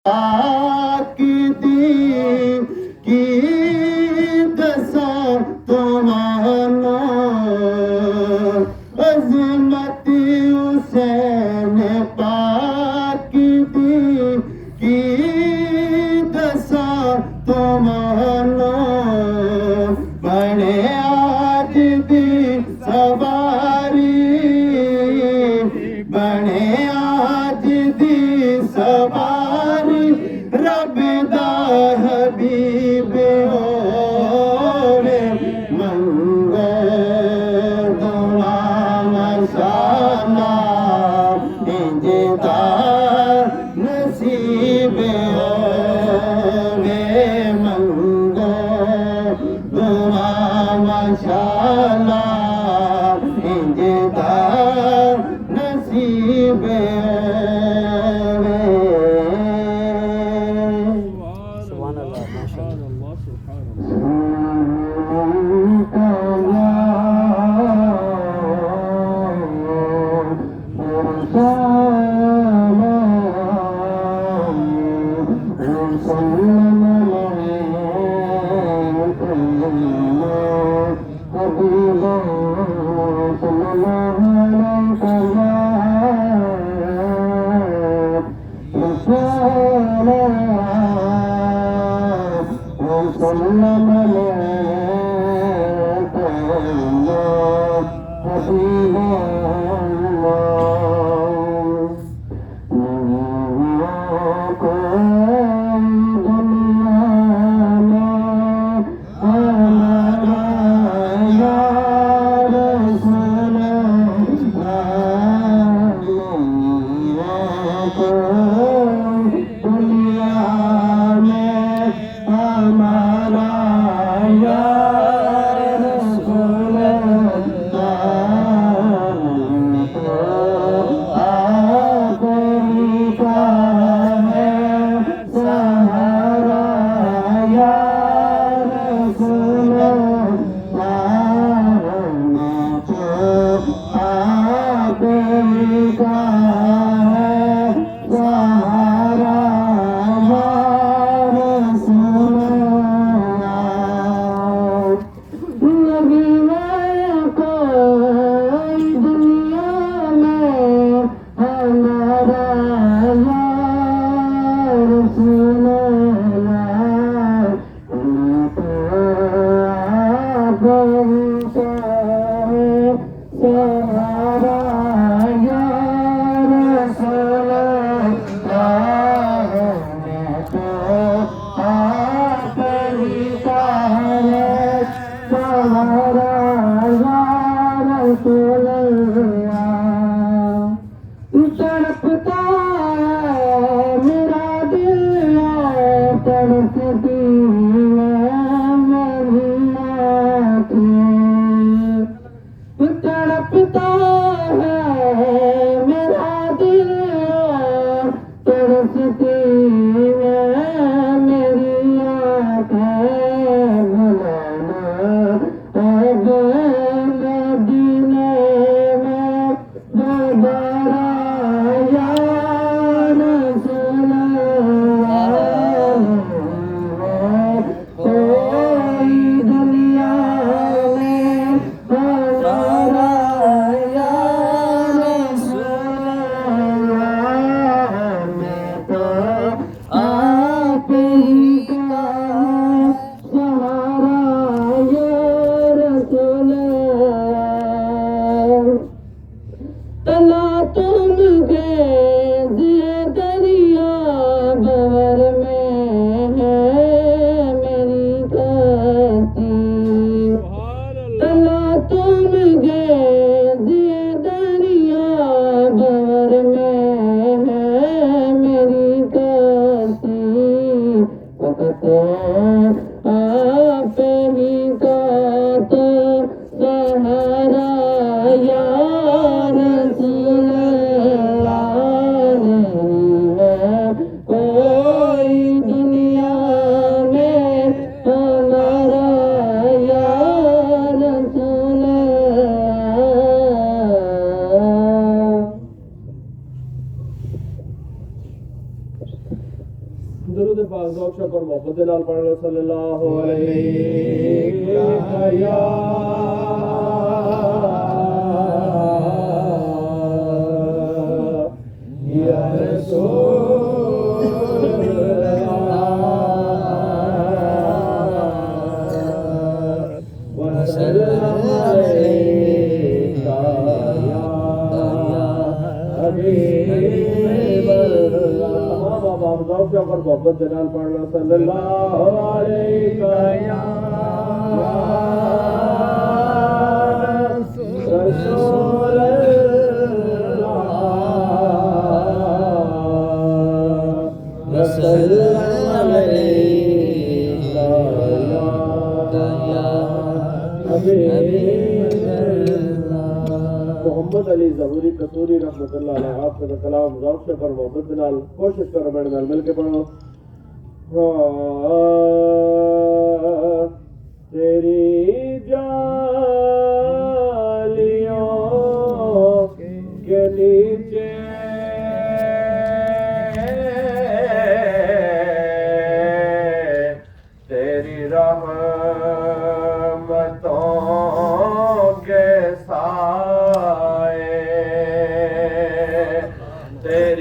आकिदी की दसा तुम्हारा अजमत हुसैन पाक दी की दसा तुम्हारा बड़े आज दी सवारी बड़े आज दी सवारी रब दा हबीब होवे मंगो दुआ मशाला इंजदा नसीब होवे मंगो दुआ मशाला इंजदा नसीब दरूद पाक ज़ौक़ शौक़ और मोहब्बत के नाल पढ़ लो सल्लल्लाहु अलैहि या मोहब्बत जलाल पढ़ लो सल्लल्लाहु अलैहि रसूल मोहम्मद अली ज़हूरी कसूरी रहमतुल्लाह अलैह आपका कलाम ज़ौक़ शौक़ और मोहब्बत के नाल कोशिश करो मेरे नाल मिल के पढ़ो तेरी